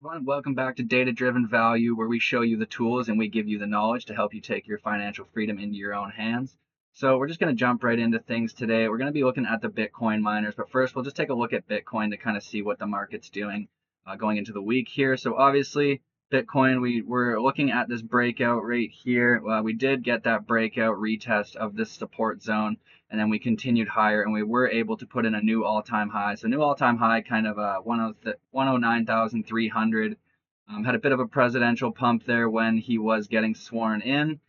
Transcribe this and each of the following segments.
Everyone, welcome back to Data Driven Value, where we show you the tools and we give you the knowledge to help you take your financial freedom into your own hands. So we're just going to jump right into things today. We're going to be looking at the Bitcoin miners, but first we'll just take a look at Bitcoin to kind of see what the market's doing going into the week here. So obviously, Bitcoin, we're looking at this breakout right here. We did get that breakout retest of this support zone, and then we continued higher, and we were able to put in a new all-time high. So new all-time high, kind of 109,300. Had a bit of a presidential pump there when he was getting sworn in.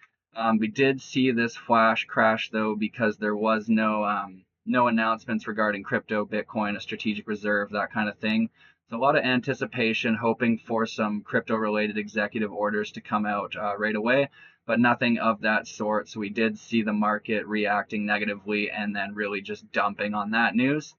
We did see this flash crash though because there was no announcements regarding crypto, Bitcoin, a strategic reserve, that kind of thing. So a lot of anticipation, hoping for some crypto-related executive orders to come out right away, but nothing of that sort. So we did see the market reacting negatively and then really just dumping on that news.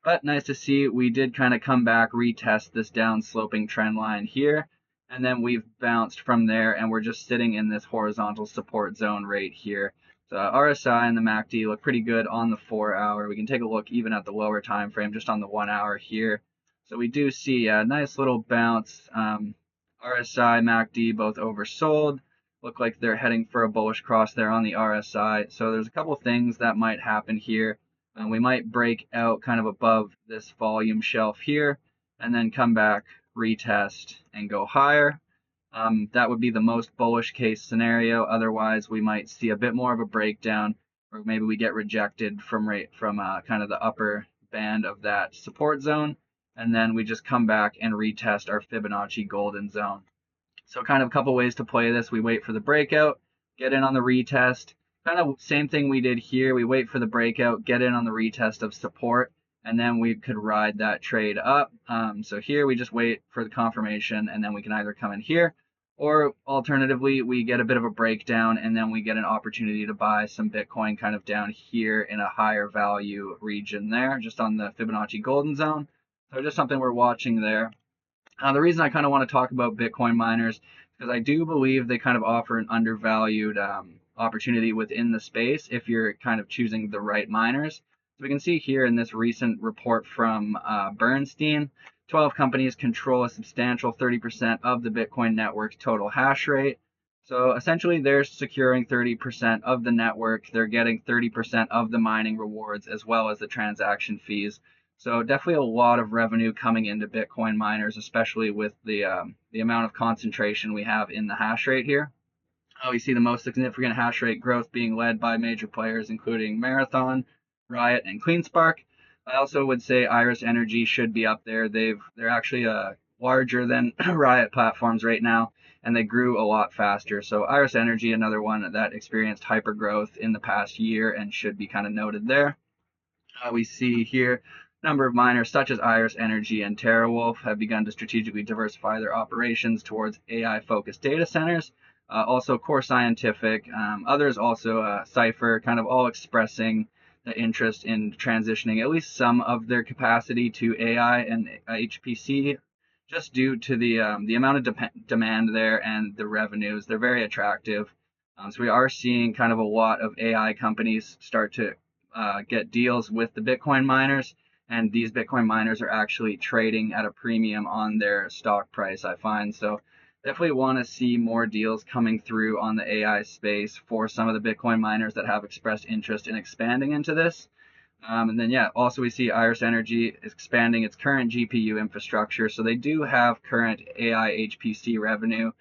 But nice to see we did kind of come back, retest this down sloping trend line here, and then we've bounced from there, and we're just sitting in this horizontal support zone right here. So RSI and the MACD look pretty good on the 4-hour. We can take a look even at the lower time frame, just on the 1-hour here. So we do see a nice little bounce. RSI, MACD both oversold. Look like they're heading for a bullish cross there on the RSI. So there's a couple things that might happen here. We might break out kind of above this volume shelf here and then come back, retest, and go higher. That would be the most bullish case scenario. Otherwise, we might see a bit more of a breakdown, or maybe we get rejected from kind of the upper band of that support zone, and then we just come back and retest our Fibonacci golden zone. So kind of a couple ways to play this. We wait for the breakout, get in on the retest. Kind of same thing we did here. We wait for the breakout, get in on the retest of support, and then we could ride that trade up. So here we just wait for the confirmation, and then we can either come in here, or alternatively, we get a bit of a breakdown, and then we get an opportunity to buy some Bitcoin kind of down here in a higher value region there, just on the Fibonacci golden zone. So just something we're watching there. The reason I kind of want to talk about Bitcoin miners is because I do believe they kind of offer an undervalued opportunity within the space if you're kind of choosing the right miners. So we can see here in this recent report from Bernstein, 12 companies control a substantial 30% of the Bitcoin network's total hash rate. So essentially they're securing 30% of the network. They're getting 30% of the mining rewards as well as the transaction fees. So definitely a lot of revenue coming into Bitcoin miners, especially with the amount of concentration we have in the hash rate here. We see the most significant hash rate growth being led by major players, including Marathon, Riot, and CleanSpark. I also would say Iris Energy should be up there. They're actually larger than Riot platforms right now, and they grew a lot faster. So Iris Energy, another one that experienced hyper growth in the past year and should be kind of noted there. We see here a number of miners such as Iris Energy and TeraWulf have begun to strategically diversify their operations towards AI-focused data centers. Also Core Scientific, others also Cypher, kind of all expressing the interest in transitioning at least some of their capacity to AI and HPC, just due to the amount of demand there and the revenues. They're very attractive. So we are seeing kind of a lot of AI companies start to get deals with the Bitcoin miners, and these Bitcoin miners are actually trading at a premium on their stock price, I find. So definitely want to see more deals coming through on the AI space for some of the Bitcoin miners that have expressed interest in expanding into this. And then, yeah, also we see Iris Energy expanding its current GPU infrastructure. So they do have current AI HPC revenue.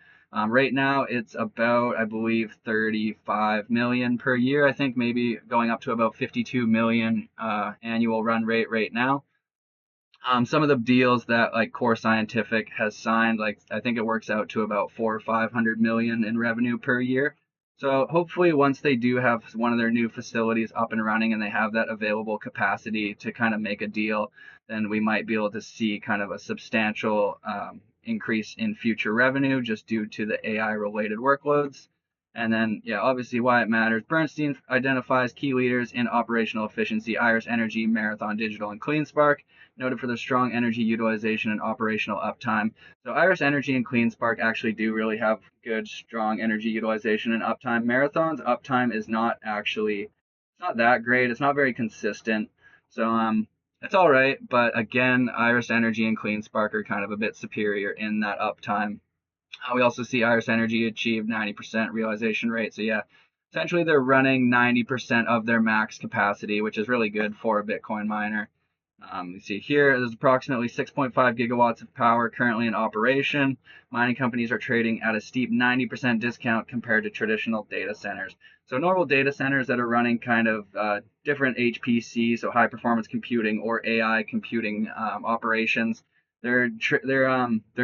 Right now, it's about, I believe, 35 million per year. I think maybe going up to about 52 million annual run rate right now. Some of the deals that like Core Scientific has signed, like I think it works out to about 400 or 500 million in revenue per year. So hopefully once they do have one of their new facilities up and running and they have that available capacity to kind of make a deal, then we might be able to see kind of a substantial increase in future revenue just due to the AI related workloads. And then, yeah, obviously why it matters. Bernstein identifies key leaders in operational efficiency: Iris Energy, Marathon Digital, and CleanSpark, noted for their strong energy utilization and operational uptime. So Iris Energy and CleanSpark actually do really have good, strong energy utilization and uptime. Marathon's uptime is not that great. It's not very consistent. So It's all right, but again, Iris Energy and CleanSpark are kind of a bit superior in that uptime. We also see Iris Energy achieve 90% realization rate. So yeah, essentially they're running 90% of their max capacity, which is really good for a Bitcoin miner. You see here, there's approximately 6.5 gigawatts of power currently in operation. Mining companies are trading at a steep 90% discount compared to traditional data centers. So normal data centers that are running kind of different HPC, so high performance computing or AI computing operations, they're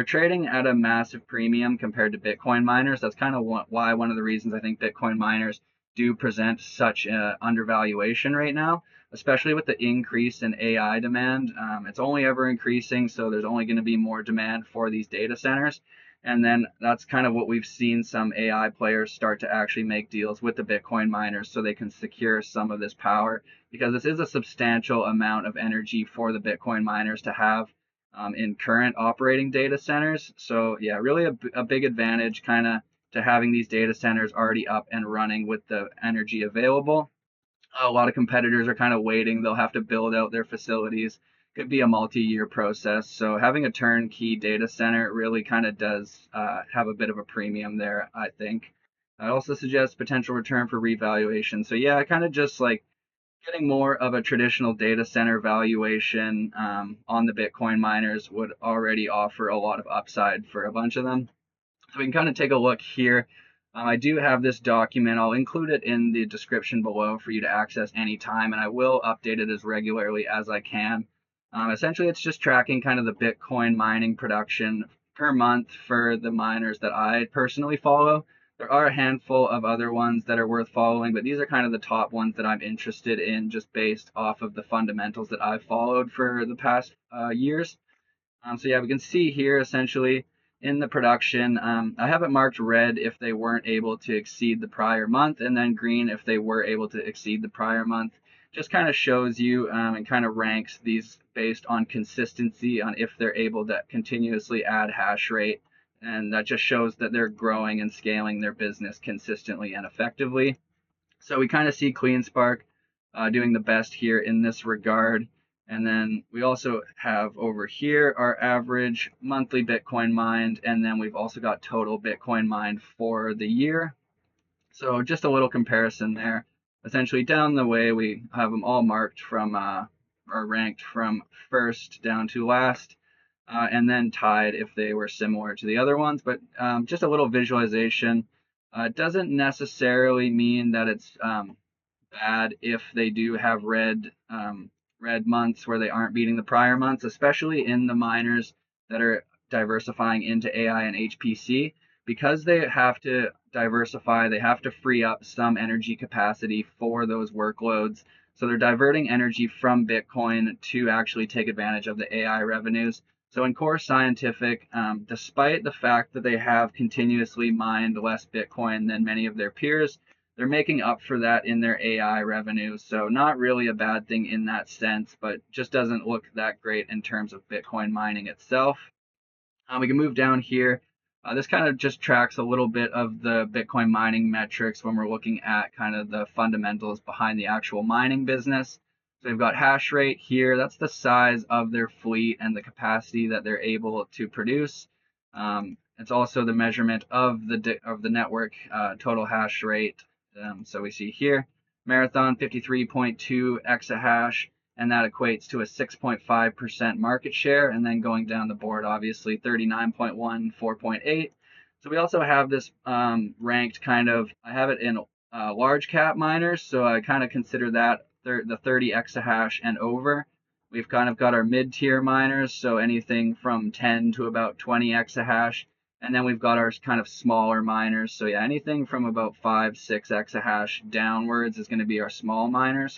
trading at a massive premium compared to Bitcoin miners. That's kind of why one of the reasons I think Bitcoin miners do present such an undervaluation right now, especially with the increase in AI demand. It's only ever increasing, so there's only going to be more demand for these data centers. And then that's kind of what we've seen some AI players start to actually make deals with the Bitcoin miners so they can secure some of this power, because this is a substantial amount of energy for the Bitcoin miners to have in current operating data centers. So yeah, really a big advantage kind of to having these data centers already up and running with the energy available. A lot of competitors are kind of waiting. They'll have to build out their facilities. Could be a multi-year process. So having a turnkey data center really kind of does have a bit of a premium there, I think. I also suggest potential return for revaluation. So yeah, kind of just like getting more of a traditional data center valuation on the Bitcoin miners would already offer a lot of upside for a bunch of them. So we can kind of take a look here. I do have this document. I'll include it in the description below for you to access anytime, and I will update it as regularly as I can. Essentially, it's just tracking kind of the Bitcoin mining production per month for the miners that I personally follow. There are a handful of other ones that are worth following, but these are kind of the top ones that I'm interested in just based off of the fundamentals that I've followed for the past years. So yeah, we can see here essentially in the production, I have it marked red if they weren't able to exceed the prior month, and then green if they were able to exceed the prior month. Just kind of shows you and kind of ranks these based on consistency on if they're able to continuously add hash rate. And that just shows that they're growing and scaling their business consistently and effectively. So we kind of see CleanSpark doing the best here in this regard. And then we also have over here our average monthly Bitcoin mined, and then we've also got total Bitcoin mined for the year. So just a little comparison there. Essentially down the way we have them all marked from or ranked from first down to last, and then tied if they were similar to the other ones. But just a little visualization. It doesn't necessarily mean that it's bad if they do have red months where they aren't beating the prior months, especially in the miners that are diversifying into AI and HPC, because they have to diversify, they have to free up some energy capacity for those workloads. So they're diverting energy from Bitcoin to actually take advantage of the AI revenues. So in Core Scientific, despite the fact that they have continuously mined less Bitcoin than many of their peers, they're making up for that in their AI revenue. So not really a bad thing in that sense, but just doesn't look that great in terms of Bitcoin mining itself. We can move down here. This kind of just tracks a little bit of the Bitcoin mining metrics when we're looking at kind of the fundamentals behind the actual mining business. So we've got hash rate here. That's the size of their fleet and the capacity that they're able to produce. It's also the measurement of the network total hash rate. So we see here, Marathon 53.2 exahash, and that equates to a 6.5% market share. And then going down the board, obviously 39.1, 4.8. So we also have this ranked kind of, I have it in large cap miners. So I kind of consider that the 30 exahash and over. We've kind of got our mid-tier miners, so anything from 10 to about 20 exahash. And then we've got our kind of smaller miners. So yeah, anything from about 5, 6 exahash downwards is going to be our small miners.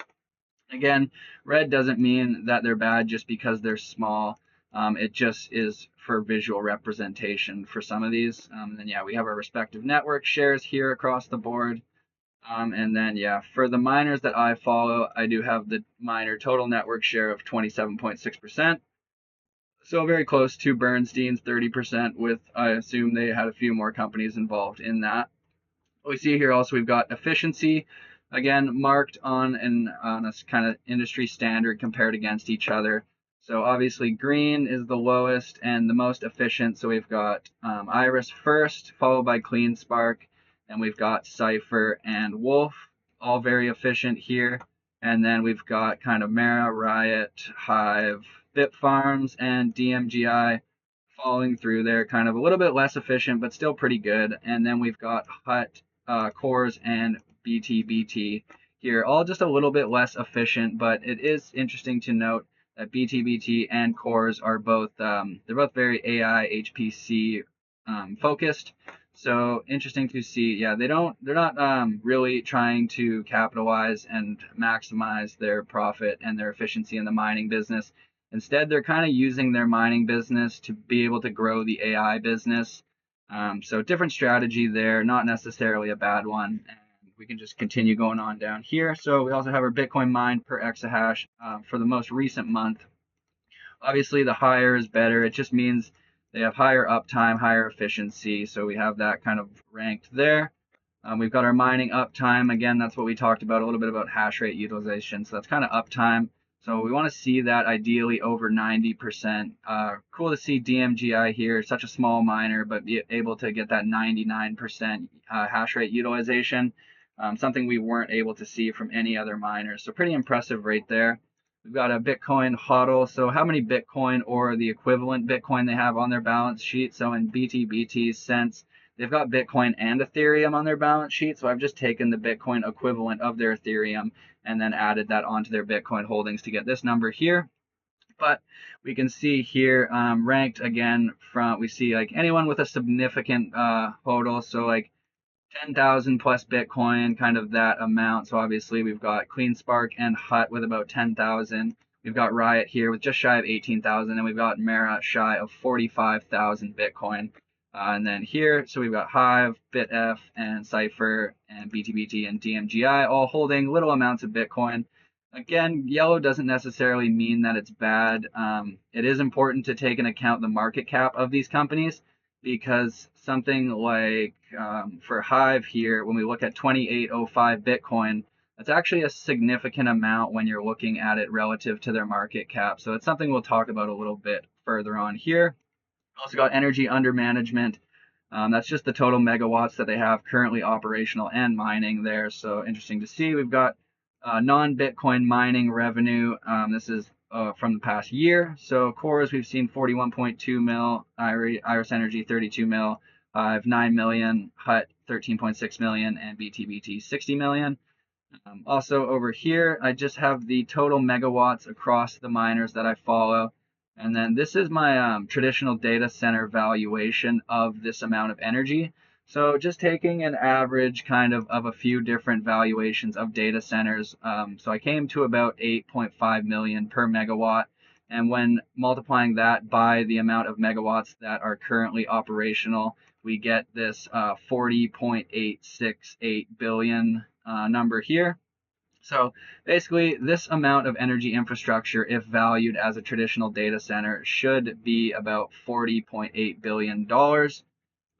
Again, red doesn't mean that they're bad just because they're small. It just is for visual representation for some of these. And then yeah, we have our respective network shares here across the board. And then yeah, for the miners that I follow, I do have the miner total network share of 27.6%. So very close to Bernstein's 30%, with I assume they had a few more companies involved in that. We see here also we've got efficiency. again, marked on a kind of industry standard compared against each other. So obviously green is the lowest and the most efficient. So we've got Iris first, followed by CleanSpark, and we've got Cypher and Wolf, all very efficient here. And then we've got kind of Mara, Riot, Hive, Bitfarms, and DMGI falling through there, kind of a little bit less efficient, but still pretty good. And then we've got Hut, Cores, and BTBT here, all just a little bit less efficient, but it is interesting to note that BTBT and Cores are both they're both very AI HPC focused. So interesting to see. Yeah, they're not really trying to capitalize and maximize their profit and their efficiency in the mining business. Instead, they're kind of using their mining business to be able to grow the AI business. So different strategy there, not necessarily a bad one. And we can just continue going on down here. So we also have our Bitcoin mined per exahash for the most recent month. Obviously, the higher is better. It just means they have higher uptime, higher efficiency. So we have that kind of ranked there. We've got our mining uptime. Again, that's what we talked about, a little bit about hash rate utilization. So that's kind of uptime. So we want to see that ideally over 90%. Cool to see DMGI here, such a small miner, but be able to get that 99% hash rate utilization. Something we weren't able to see from any other miners. So pretty impressive right there. We've got a Bitcoin HODL. So how many Bitcoin or the equivalent Bitcoin they have on their balance sheet. So in BTBT's sense, they've got Bitcoin and Ethereum on their balance sheet. So I've just taken the Bitcoin equivalent of their Ethereum and then added that onto their Bitcoin holdings to get this number here. But we can see here ranked again from, we see like anyone with a significant HODL. So like 10,000 plus Bitcoin, kind of that amount. So obviously we've got CleanSpark and Hut with about 10,000. We've got Riot here with just shy of 18,000, and we've got Mara shy of 45,000 Bitcoin. And then here, so we've got Hive, BitF, and Cypher, and BTBT, and DMGI, all holding little amounts of Bitcoin. Again, yellow doesn't necessarily mean that it's bad. It is important to take into account the market cap of these companies, because something like for Hive here, when we look at 2805 Bitcoin, that's actually a significant amount when you're looking at it relative to their market cap. So it's something we'll talk about a little bit further on here. Also got energy under management. That's just the total megawatts that they have currently operational and mining there. So interesting to see. We've got non-Bitcoin mining revenue. This is from the past year. So Cores, we've seen 41.2 mil, Iris Energy 32 mil, Hive 9 million, Hut 13.6 million, and BTBT 60 million. Also over here, I just have the total megawatts across the miners that I follow. And then this is my traditional data center valuation of this amount of energy. So just taking an average kind of a few different valuations of data centers. So I came to about 8.5 million per megawatt. And when multiplying that by the amount of megawatts that are currently operational, we get this 40.868 billion number here. So basically, this amount of energy infrastructure, if valued as a traditional data center, should be about $40.8 billion.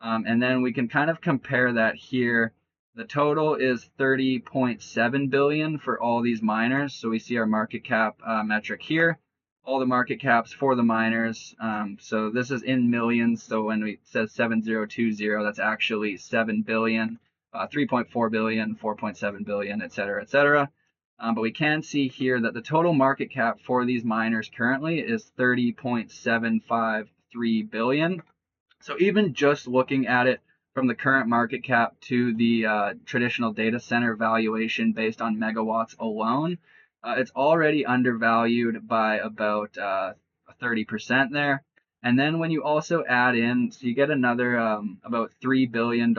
And then we can kind of compare that here. The total is 30.7 billion for all these miners. So we see our market cap metric here. All the market caps for the miners. So this is in millions. So when it says 7020, that's actually 7 billion. 3.4 billion, 4.7 billion, etc., etc. But we can see here that the total market cap for these miners currently is 30.753 billion. So even just looking at it from the current market cap to the traditional data center valuation based on megawatts alone, it's already undervalued by about 30% there. And then when you also add in, so you get another about $3 billion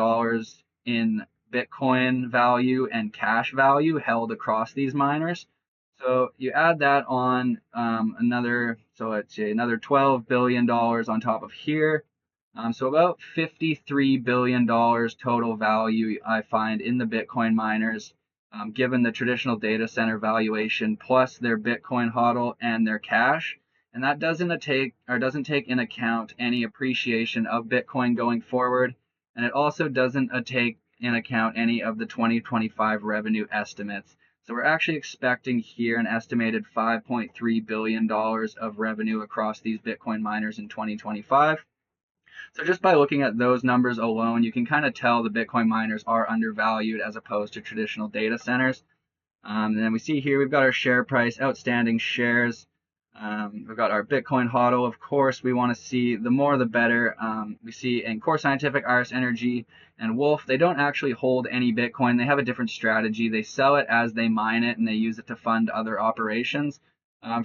in Bitcoin value and cash value held across these miners. So you add that on another, so let's say another $12 billion on top of here. So about $53 billion total value I find in the Bitcoin miners, given the traditional data center valuation plus their Bitcoin HODL and their cash. And that doesn't take in account any appreciation of Bitcoin going forward. And it also doesn't take in account any of the 2025 revenue estimates. So we're actually expecting here an estimated $5.3 billion of revenue across these Bitcoin miners in 2025. So just by looking at those numbers alone, you can kind of tell the Bitcoin miners are undervalued as opposed to traditional data centers. And then we see here we've got our share price, outstanding shares. We've got our Bitcoin HODL. Of course, we want to see the more the better. We see in Core Scientific, Iris Energy, and Wolf, they don't actually hold any Bitcoin. They have a different strategy. They sell it as they mine it, and they use it to fund other operations.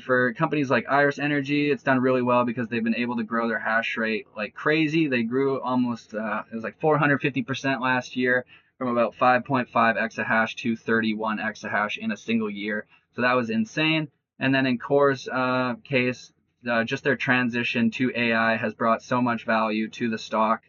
For companies like Iris Energy, it's done really well because they've been able to grow their hash rate like crazy. They grew almost, it was like 450% last year, from about 5.5 exahash to 31 exahash in a single year. So that was insane. And then in Core's case, just their transition to AI has brought so much value to the stock.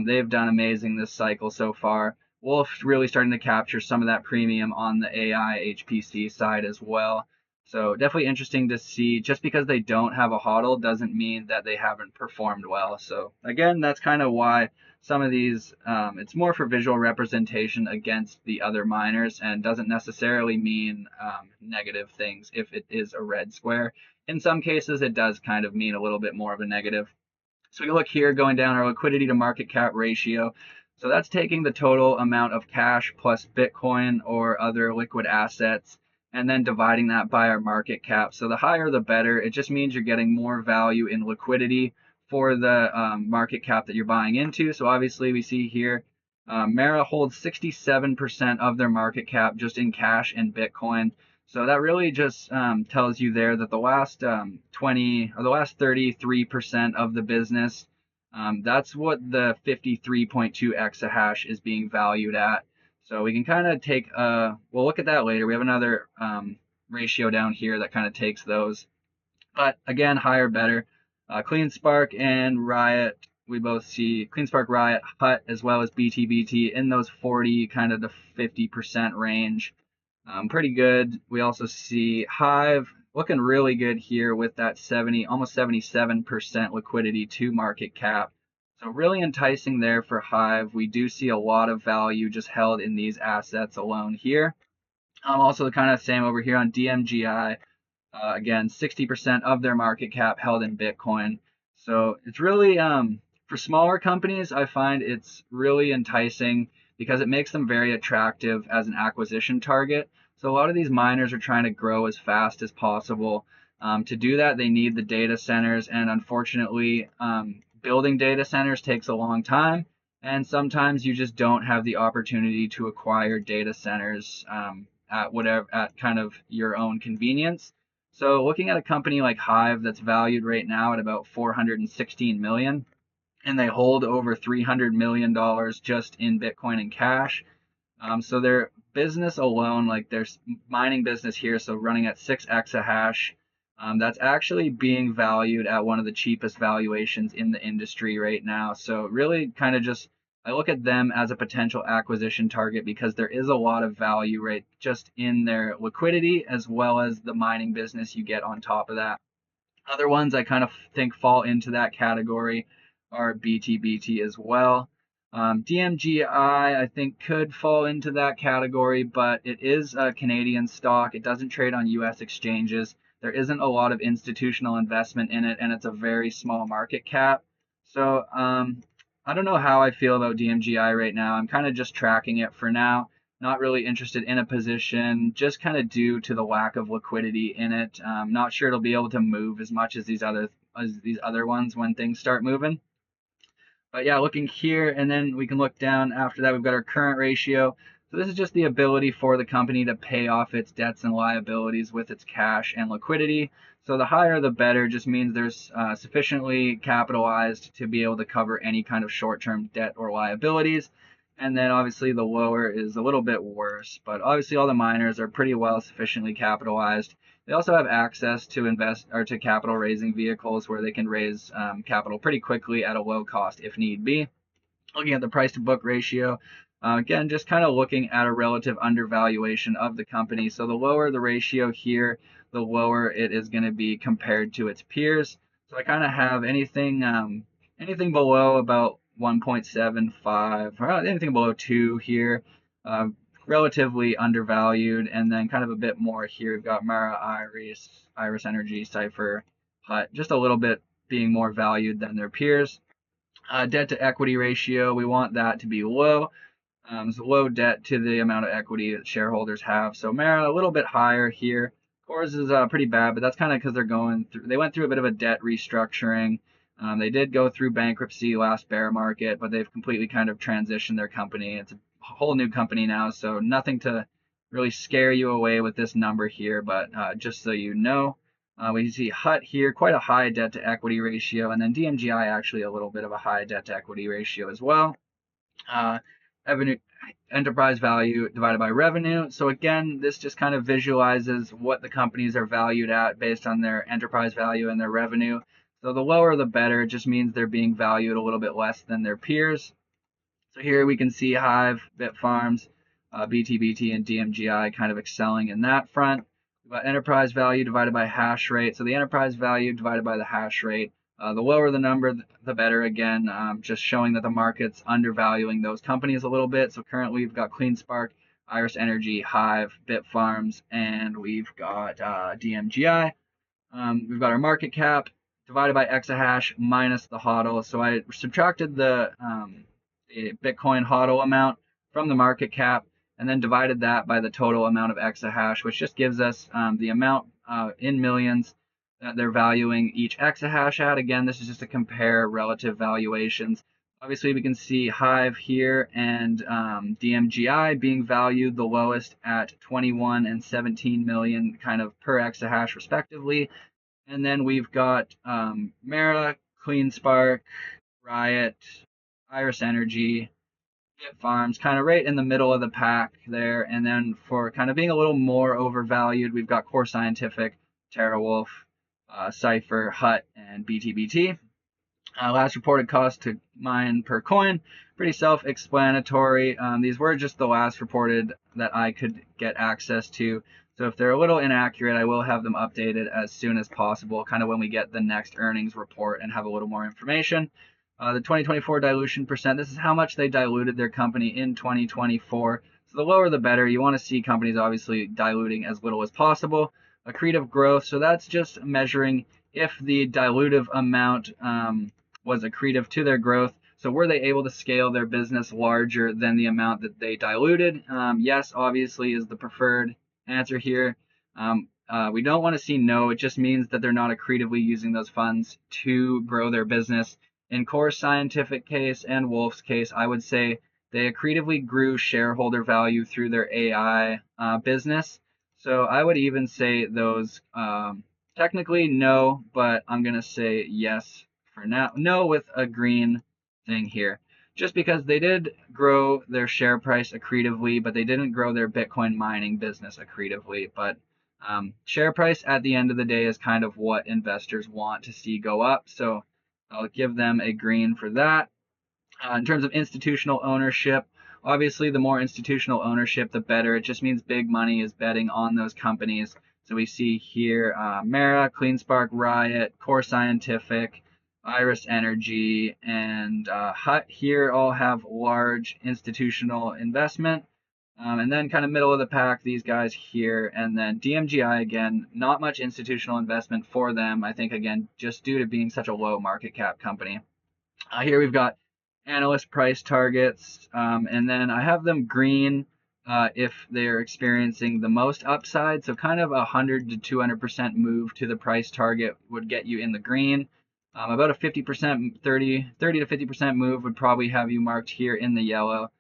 They've done amazing this cycle so far. Wolf's really starting to capture some of that premium on the AI HPC side as well. So definitely interesting to see. Just because they don't have a HODL doesn't mean that they haven't performed well. So again, that's kind of why some of these, it's more for visual representation against the other miners and doesn't necessarily mean negative things if it is a red square. In some cases, it does kind of mean a little bit more of a negative. So we look here going down our liquidity to market cap ratio. So that's taking the total amount of cash plus Bitcoin or other liquid assets and then dividing that by our market cap. So the higher the better. It just means you're getting more value in liquidity for the market cap that you're buying into. So obviously we see here Mara holds 67% of their market cap just in cash and Bitcoin. So that really just tells you there that the last 20 or the last 33% of the business, that's what the 53.2 exahash is being valued at. So we can kind of take, we'll look at that later. We have another ratio down here that kind of takes those. But again, higher, better. CleanSpark and Riot, we both see CleanSpark, Riot, Hut, as well as BTBT in those 40 kind of to 50% range. Pretty good. We also see Hive looking really good here with that 70, almost 77% liquidity to market cap. So really enticing there for Hive. We do see a lot of value just held in these assets alone here. Also kind of same over here on DMGI. Again, 60% of their market cap held in Bitcoin. So it's really, for smaller companies, I find it's really enticing because it makes them very attractive as an acquisition target. So a lot of these miners are trying to grow as fast as possible. To do that, they need the data centers, and unfortunately, building data centers takes a long time, and sometimes you just don't have the opportunity to acquire data centers at kind of your own convenience. So looking at a company like Hive that's valued right now at about 416 million, and they hold over $300 million just in Bitcoin and cash. So their business alone, like their mining business here, so running at 6 exahash, that's actually being valued at one of the cheapest valuations in the industry right now. So really kind of just, I look at them as a potential acquisition target because there is a lot of value right just in their liquidity as well as the mining business you get on top of that. Other ones I kind of think fall into that category are BTBT as well. DMGI I think could fall into that category, but it is a Canadian stock. It doesn't trade on US exchanges. There isn't a lot of institutional investment in it, and it's a very small market cap. So I don't know how I feel about DMGI right now. I'm kind of just tracking it for now. Not really interested in a position, just kind of due to the lack of liquidity in it. Not sure it'll be able to move as much as these other ones when things start moving. But yeah, looking here, and then we can look down after that. We've got our current ratio. So this is just the ability for the company to pay off its debts and liabilities with its cash and liquidity. So the higher the better just means there's sufficiently capitalized to be able to cover any kind of short-term debt or liabilities. And then obviously the lower is a little bit worse, but obviously all the miners are pretty well sufficiently capitalized. They also have access to invest or to capital raising vehicles where they can raise capital pretty quickly at a low cost if need be. Looking at the price to book ratio, again, just kind of looking at a relative undervaluation of the company. So the lower the ratio here, the lower it is going to be compared to its peers. So I kind of have anything below about 1.75, or anything below 2 here. Relatively undervalued, and then kind of a bit more here. We've got Mara, Iris Energy, Cipher, Hut, just a little bit being more valued than their peers. Debt to equity ratio, we want that to be low. So low debt to the amount of equity that shareholders have. So Mara a little bit higher here. Coors is pretty bad, but that's kind of because they went through a bit of a debt restructuring. They did go through bankruptcy last bear market, but they've completely kind of transitioned their company. It's a whole new company now, so nothing to really scare you away with this number here, but just so you know. We see Hut here, quite a high debt to equity ratio, and then DMGI actually a little bit of a high debt to equity ratio as well. Revenue, enterprise value divided by revenue. So again, this just kind of visualizes what the companies are valued at based on their enterprise value and their revenue. So the lower the better. It just means they're being valued a little bit less than their peers. So here we can see Hive, Bitfarms, BTBT, and DMGI kind of excelling in that front. We've got enterprise value divided by hash rate. So the enterprise value divided by the hash rate. The lower the number, the better. Again, just showing that the market's undervaluing those companies a little bit. So currently we've got CleanSpark, Iris Energy, Hive, Bitfarms, and we've got DMGI. We've got our market cap divided by exahash minus the HODL. So I subtracted the Bitcoin HODL amount from the market cap and then divided that by the total amount of exahash, which just gives us the amount in millions that they're valuing each exahash at. Again, this is just to compare relative valuations. Obviously, we can see Hive here and DMGI being valued the lowest at 21 and 17 million kind of per exahash respectively. And then we've got Mara, CleanSpark, Riot, Iris Energy, Bitfarms, kind of right in the middle of the pack there. And then for kind of being a little more overvalued, we've got Core Scientific, TeraWolf, Cipher, Hut, and BTBT. Last reported cost to mine per coin, pretty self-explanatory. These were just the last reported that I could get access to. So if they're a little inaccurate, I will have them updated as soon as possible, kind of when we get the next earnings report and have a little more information. The 2024 dilution percent, this is how much they diluted their company in 2024. So the lower the better. You want to see companies obviously diluting as little as possible. Accretive growth, so that's just measuring if the dilutive amount was accretive to their growth. So were they able to scale their business larger than the amount that they diluted? Yes, obviously is the preferred answer here. We don't want to see no. It just means that they're not accretively using those funds to grow their business. In Core Scientific case and Wolf's case, I would say they accretively grew shareholder value through their AI business. So I would even say those technically no, but I'm going to say yes for now. No with a green thing here. Just because they did grow their share price accretively, but they didn't grow their Bitcoin mining business accretively. But share price at the end of the day is kind of what investors want to see go up. So I'll give them a green for that. In terms of institutional ownership, obviously the more institutional ownership, the better. It just means big money is betting on those companies. So we see here Mara, CleanSpark, Riot, Core Scientific, Iris Energy, and Hut here all have large institutional investment. And then kind of middle of the pack, these guys here. And then DMGI, again, not much institutional investment for them. I think, again, just due to being such a low market cap company. Here we've got analyst price targets. And then I have them green if they're experiencing the most upside. So kind of 100 to 200% move to the price target would get you in the green. About a 50%, 30 to 50% move would probably have you marked here in the yellow.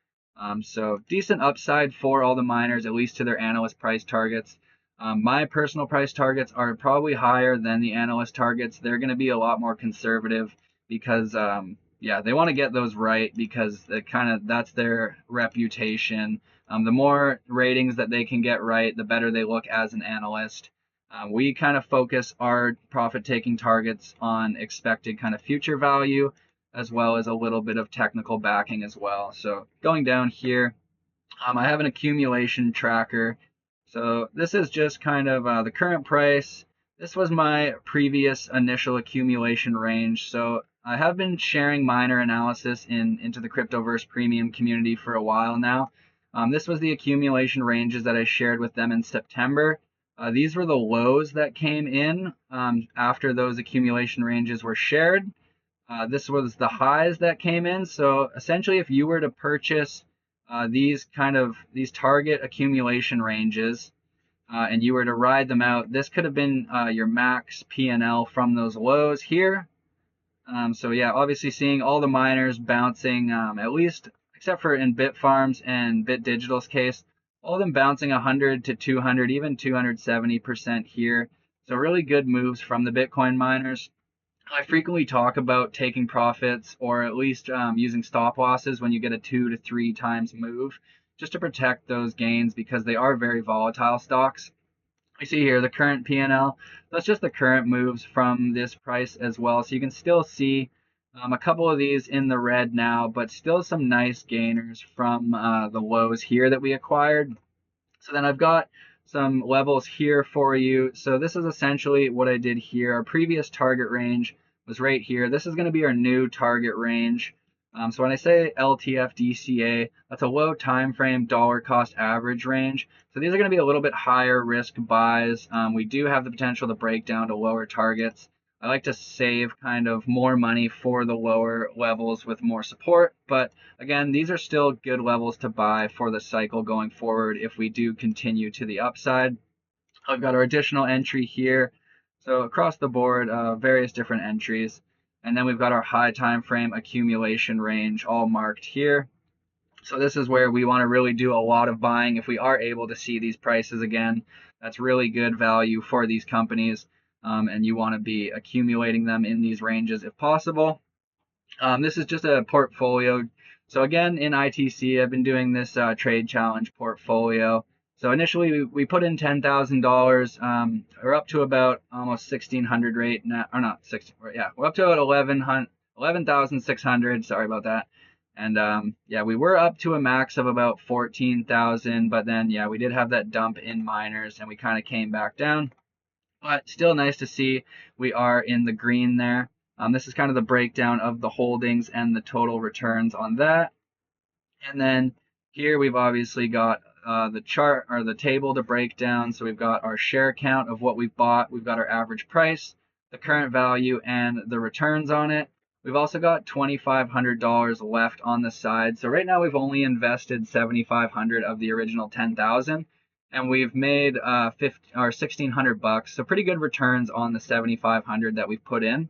So decent upside for all the miners, at least to their analyst price targets. My personal price targets are probably higher than the analyst targets. They're going to be a lot more conservative because, yeah, they want to get those right because that's their reputation. The more ratings that they can get right, the better they look as an analyst. We kind of focus our profit-taking targets on expected kind of future value, as well as a little bit of technical backing as well. So going down here, I have an accumulation tracker. So this is just kind of the current price. This was my previous initial accumulation range. So I have been sharing miner analysis into the Cryptoverse Premium community for a while now. This was the accumulation ranges that I shared with them in September. These were the lows that came in after those accumulation ranges were shared. This was the highs that came in. So essentially, if you were to purchase these target accumulation ranges and you were to ride them out, this could have been your max P&L from those lows here. So yeah, obviously seeing all the miners bouncing, at least except for in Bitfarms and BitDigital's case, all of them bouncing 100 to 200, even 270% here. So really good moves from the Bitcoin miners. I frequently talk about taking profits or at least using stop losses when you get a 2 to 3 times move, just to protect those gains because they are very volatile stocks. We see here the current P&L. That's just the current moves from this price as well. So you can still see a couple of these in the red now, but still some nice gainers from the lows here that we acquired. So then I've got some levels here for you. So this is essentially what I did here. Our previous target range was right here. This is going to be our new target range. So when I say LTF DCA, that's a low time frame dollar cost average range. So these are going to be a little bit higher risk buys. We do have the potential to break down to lower targets. I like to save kind of more money for the lower levels with more support, but again, these are still good levels to buy for the cycle going forward if we do continue to the upside. I've got our additional entry here. So across the board, various different entries. And then we've got our high time frame accumulation range all marked here. So this is where we want to really do a lot of buying if we are able to see these prices again. That's really good value for these companies. And you want to be accumulating them in these ranges if possible. This is just a portfolio. So again, in ITC, I've been doing this trade challenge portfolio. So initially we put in $10,000. We're up to about almost 1,600 rate now, or not 16. Yeah, we're up to about 11,600. Sorry about that. And yeah, we were up to a max of about 14,000, but then yeah, we did have that dump in miners, and we kind of came back down. But still nice to see we are in the green there. This is kind of the breakdown of the holdings and the total returns on that. And then here we've obviously got the chart or the table to break down. So we've got our share count of what we've bought. We've got our average price, the current value, and the returns on it. We've also got $2,500 left on the side. So right now we've only invested $7,500 of the original $10,000, and we've made 1,600 bucks. So pretty good returns on the $7,500 that we've put in.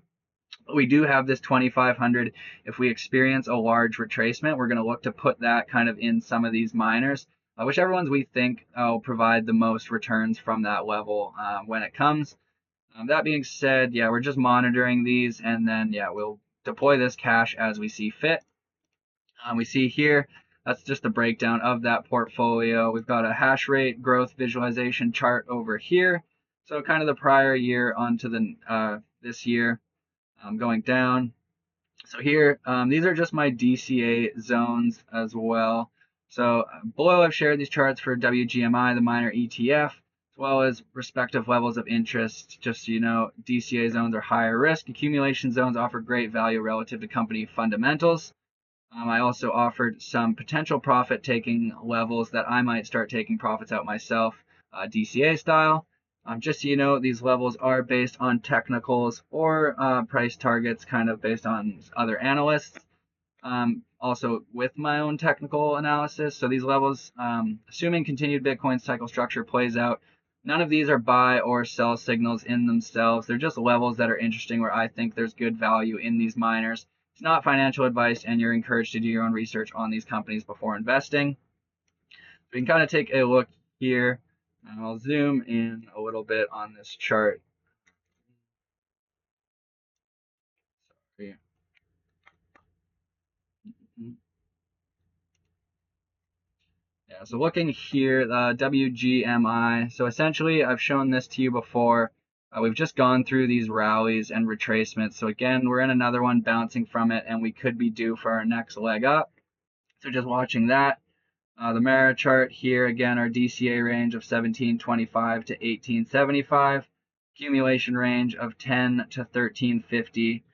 We do have this 2,500. If we experience a large retracement, we're going to look to put that kind of in some of these miners, whichever ones we think will provide the most returns from that level when it comes. That being said, yeah, we're just monitoring these, and then yeah, we'll deploy this cash as we see fit. We see here, that's just a breakdown of that portfolio. We've got a hash rate growth visualization chart over here. So kind of the prior year onto the this year. Going down. So here, these are just my DCA zones as well. So below I've shared these charts for WGMI, the miner ETF, as well as respective levels of interest. Just so you know, DCA zones are higher risk. Accumulation zones offer great value relative to company fundamentals. I also offered some potential profit taking levels that I might start taking profits out myself, DCA style. Just so you know, these levels are based on technicals or price targets, kind of based on other analysts. Also with my own technical analysis. So these levels, assuming continued Bitcoin cycle structure plays out, none of these are buy or sell signals in themselves. They're just levels that are interesting where I think there's good value in these miners. It's not financial advice, and you're encouraged to do your own research on these companies before investing. We can kind of take a look here. And I'll zoom in a little bit on this chart. Sorry. Yeah, so looking here, WGMI. So essentially, I've shown this to you before. We've just gone through these rallies and retracements. So again, we're in another one bouncing from it, and we could be due for our next leg up. So just watching that. The Mara chart here, again, our DCA range of 1725 to 1875, accumulation range of 10 to 1350.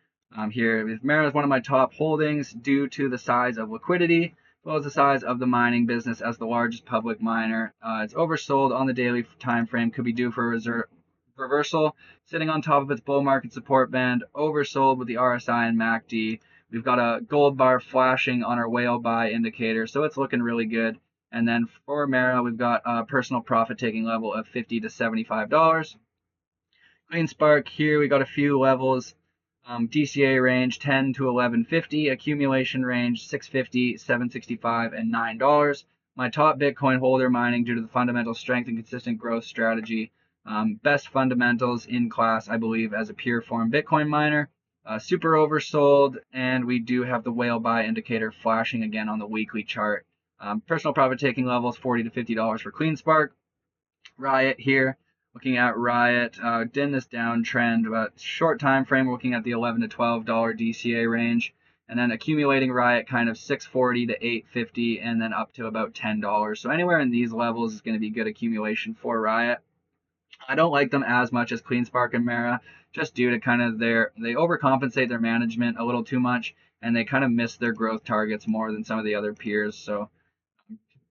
Here, Mara is one of my top holdings due to the size of liquidity, as well as the size of the mining business as the largest public miner. It's oversold on the daily time frame, could be due for a reversal, sitting on top of its bull market support band, oversold with the RSI and MACD. We've got a gold bar flashing on our whale buy indicator, so it's looking really good. And then for Mara, we've got a personal profit taking level of $50 to $75. CleanSpark here, we got a few levels. DCA range 10 to 1150, accumulation range 650, 765, and $9. My top Bitcoin holder mining due to the fundamental strength and consistent growth strategy. Best fundamentals in class, I believe, as a pure form Bitcoin miner. Super oversold, and we do have the whale buy indicator flashing again on the weekly chart. Personal profit taking levels $40 to $50 for CleanSpark. Riot here, looking at Riot, in this downtrend, but short time frame, we're looking at the $11 to $12 DCA range, and then accumulating Riot kind of 640 to 850, and then up to about $10. So anywhere in these levels is going to be good accumulation for Riot. I don't like them as much as CleanSpark and Mara, just due to kind of they overcompensate their management a little too much, and they kind of miss their growth targets more than some of the other peers. So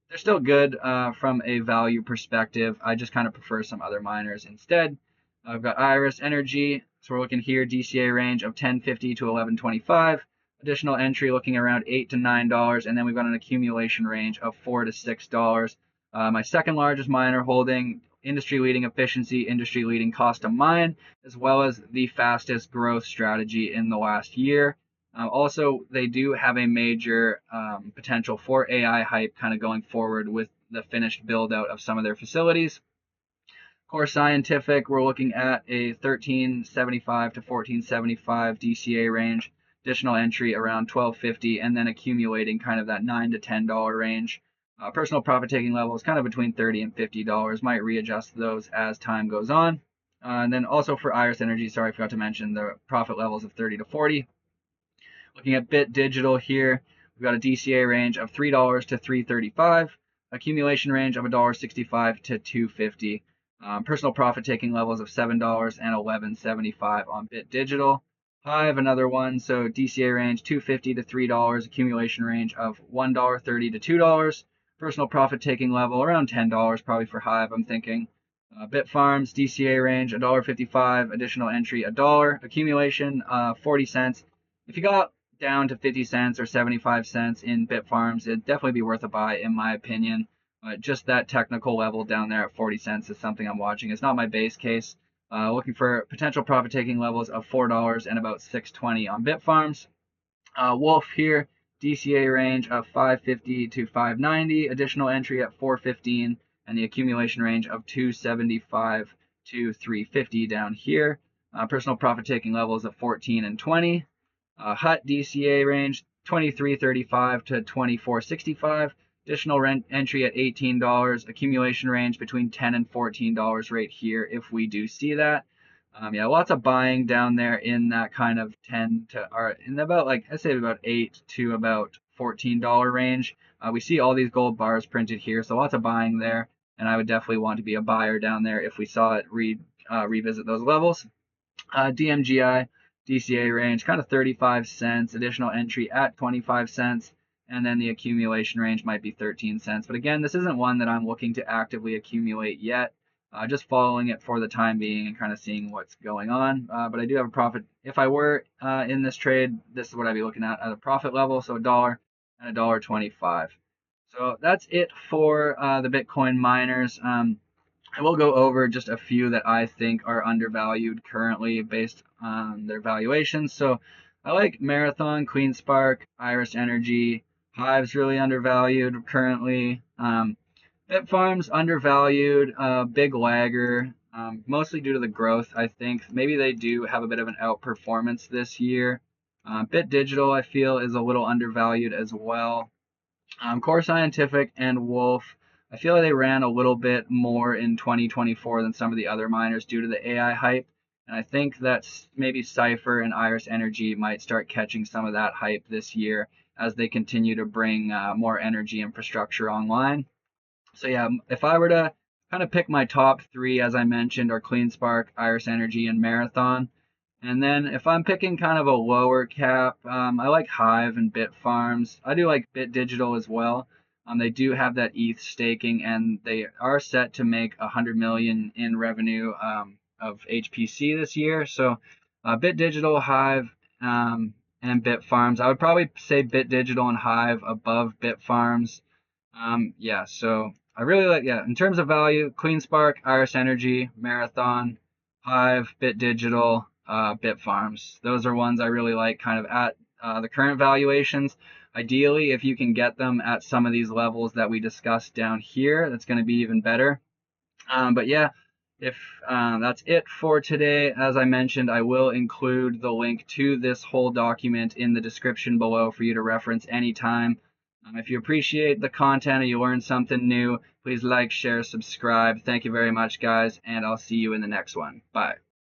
they're still good from a value perspective. I just kind of prefer some other miners instead. I've got Iris Energy. So we're looking here, DCA range of 1050 to 1125. Additional entry looking around $8 to $9. And then we've got an accumulation range of $4 to $6. My second largest miner holding, industry leading efficiency, industry leading cost to mine, as well as the fastest growth strategy in the last year. Also, they do have a major potential for AI hype kind of going forward with the finished build out of some of their facilities. Core Scientific, we're looking at a 1375 to 1475 DCA range, additional entry around 1250, and then accumulating kind of that $9 to $10 range. Personal profit taking levels kind of between $30 and $50. Might readjust those as time goes on. And then also for Iris Energy, sorry, I forgot to mention the profit levels of 30 to 40. Looking at Bit Digital here, we've got a DCA range of $3 to $3.35, accumulation range of $1.65 to $2.50. Personal profit taking levels of $7 and $11.75 on Bit Digital. Hive, another one, so DCA range $2.50 to $3, accumulation range of $1.30 to $2. Personal profit taking level around $10 probably for Hive, I'm thinking. Bitfarms, DCA range $1.55, additional entry $1, accumulation 40 cents. If you got down to 50 cents or 75 cents in Bitfarms, it'd definitely be worth a buy in my opinion. Just that technical level down there at 40 cents is something I'm watching. It's not my base case. Looking for potential profit taking levels of $4 and about $6.20 on Bitfarms. Wolf here, DCA range of $5.50 to $5.90, additional entry at $4.15, and the accumulation range of $2.75 to $3.50 down here. Personal profit taking levels of 14 and 20. Hut DCA range $23.35 to $24.65. Additional entry at $18. Accumulation range between $10 and $14 right here if we do see that. Yeah, lots of buying down there in that kind of 10 to, or in about like, I'd say about 8 to about $14 range. We see all these gold bars printed here, so lots of buying there. And I would definitely want to be a buyer down there if we saw it revisit those levels. DMGI, DCA range, kind of 35 cents, additional entry at 25 cents, and then the accumulation range might be 13 cents. But again, this isn't one that I'm looking to actively accumulate yet. Just following it for the time being and kind of seeing what's going on. But I do have a profit. If I were in this trade, this is what I'd be looking at a profit level, so $1 and $1.25. So that's it for the Bitcoin miners. I will go over just a few that I think are undervalued currently based on their valuations. So I like Marathon, CleanSpark, Iris Energy. Hive's really undervalued currently. Bitfarms undervalued, big lagger, mostly due to the growth, I think. Maybe they do have a bit of an outperformance this year. Bit Digital, I feel, is a little undervalued as well. Core Scientific and Wolf, I feel like they ran a little bit more in 2024 than some of the other miners due to the AI hype. And I think that maybe Cypher and Iris Energy might start catching some of that hype this year as they continue to bring more energy infrastructure online. So yeah, if I were to kind of pick my top three, as I mentioned, are CleanSpark, Iris Energy, and Marathon. And then if I'm picking kind of a lower cap, I like Hive and Bitfarms. I do like Bit Digital as well. They do have that ETH staking, and they are set to make 100 million in revenue of HPC this year. So Bit Digital, Hive, and Bitfarms. I would probably say Bit Digital and Hive above Bitfarms. Yeah, so I really like, yeah, in terms of value, CleanSpark, Iris Energy, Marathon, Hive, Bit Digital, Bitfarms. Those are ones I really like kind of at the current valuations. Ideally, if you can get them at some of these levels that we discussed down here, that's going to be even better. But yeah, if that's it for today. As I mentioned, I will include the link to this whole document in the description below for you to reference anytime. If you appreciate the content or you learned something new, please like, share, subscribe. Thank you very much, guys, and I'll see you in the next one. Bye.